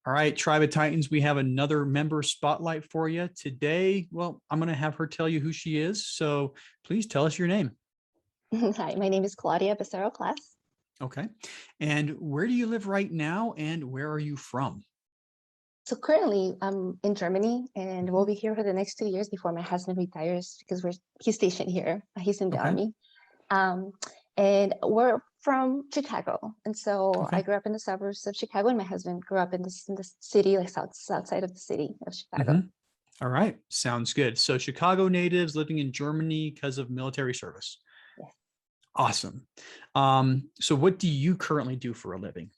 All right, Tribe of Titans, we have another member spotlight for you today. Well, I'm going to have her tell you who she is. So please tell us your name. Hi, my name is Claudia Becerro Class. Okay. And where do you live right now? And where are you from? So currently I'm in Germany and we'll Mhm. be here for the next 2 years before my husband retires because he's stationed here. He's in the Okay. army. Um, and we're from Chicago. And so I Okay. grew up in the suburbs of Chicago and my husband grew up in the city, like south side of the city of Chicago. Mhm. All right. Sounds good. So Chicago natives living in Germany because of military service. Yes. Awesome. So what do you currently do for a living?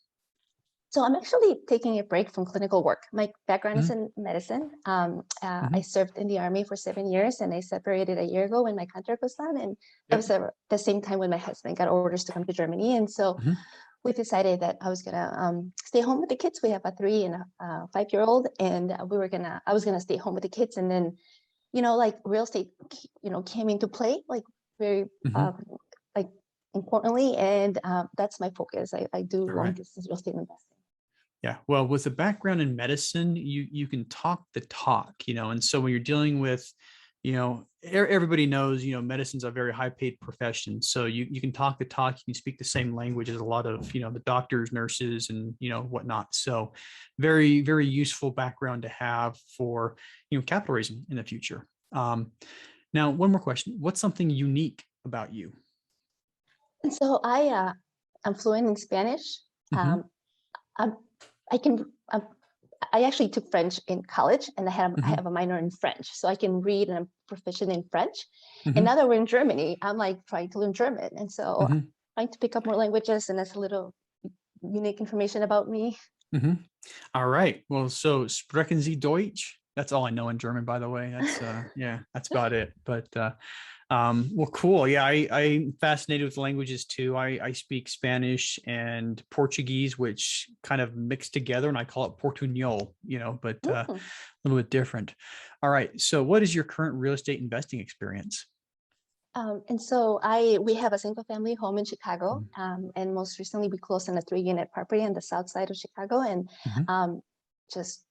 So I'm actually taking a break from clinical work. My background is Mhm. in medicine. I Mhm. served in the army for 7 years, and I separated a year ago when my contract was done. And it Yep. was the same time when my husband got orders to come to Germany. And so Mhm. we decided that I was gonna stay home with the kids. We have a 3 and a 5-year-old, and I was gonna stay home with the kids. And then, like real estate, came into play, like very Mhm. um, like importantly, and that's my focus. I do All long right. distance real estate investing. Yeah. Well, with a background in medicine, you can talk the talk, and so when you're dealing with, everybody knows, medicine's a very high paid profession. So you can talk the talk, you can speak the same language as a lot of, the doctors, nurses, and whatnot. So very, very useful background to have for, capital raising in the future. Now, one more question. What's something unique about you? And so I'm fluent in Spanish. Hmm. Um, I'm, I can. I actually took French in college, and I Hmm. have a minor in French, so I can read and I'm proficient in French. And Hmm. now that we're in Germany, I'm like trying to learn German, and so Hmm. trying to pick up more languages, and that's a little unique information about me. Hmm. All right. Well, so sprechen Sie Deutsch? That's all I know in German, by the way. That's yeah, that's about it. But well, cool. Yeah, I'm fascinated with languages too. I speak Spanish and Portuguese, which kind of mix together, and I call it Portuñol, but a Mm. little bit different. All right. So, what is your current real estate investing experience? And so we have a single family home in Chicago, and most recently we closed on a 3-unit property on the south side of Chicago, and Mhm. um, just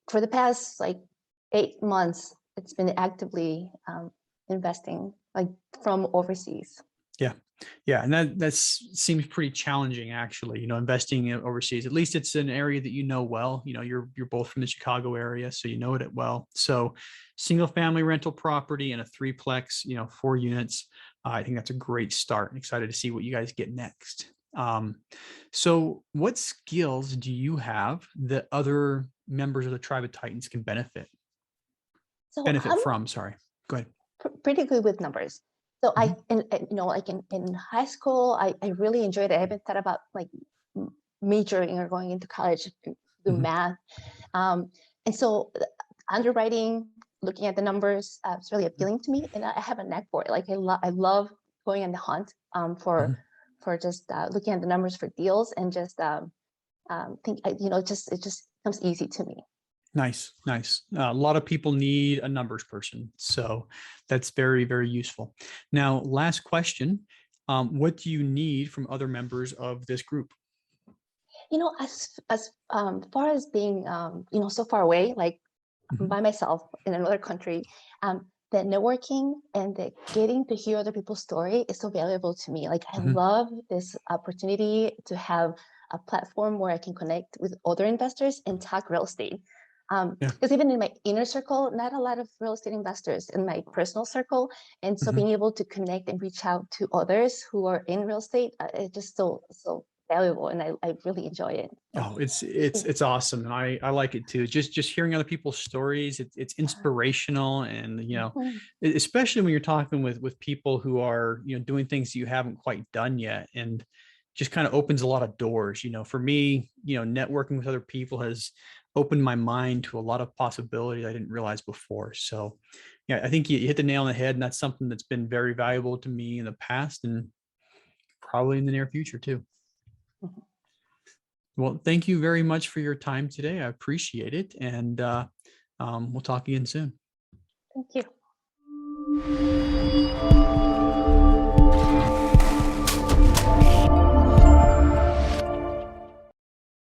for the past like 8 months, it's been actively investing like from overseas. Yeah. Yeah. And that seems pretty challenging actually, investing overseas. At least it's an area that well. You're both from the Chicago area, so you know it well. So single family rental property and a threeplex, 4 units. I think that's a great start. I'm excited to see what you guys get next. So what skills do you have that other members of the Tribe of Titans can So benefit I'm from? Sorry. Go ahead. pretty good with numbers. So Mhm. like in high school, I really enjoyed it. I haven't thought about like majoring or going into college to do Mhm. math. Um, and so underwriting, looking at the numbers, it's really appealing to me, and I have a knack for it. Like I love going on the hunt Mhm. for just looking at the numbers for deals and just it just comes easy to me. Nice, nice. A lot of people need a numbers person, so that's very, very useful. Now, last question: what do you need from other members of this group? As far as being so far away, like Mhm. by myself in another country, the networking and the getting to hear other people's story is so valuable to me. Like I Mhm. love this opportunity to have a platform where I can connect with other investors and talk real estate. Yeah. Because even in my inner circle, not a lot of real estate investors in my personal circle, and so Mhm. being able to connect and reach out to others who are in real estate, it's just so valuable, and I really enjoy it. So, Oh, it's awesome, and I like it too. Just hearing other people's stories, it's yeah. inspirational, and Mhm. especially when you're talking with people who are doing things you haven't quite done yet, and just kind of opens a lot of doors. For me, networking with other people has opened my mind to a lot of possibilities I didn't realize before. So, yeah, I think you hit the nail on the head, and that's something that's been very valuable to me in the past, and probably in the near future too. Mhm. Well, thank you very much for your time today. I appreciate it. And we'll talk again soon. Thank you.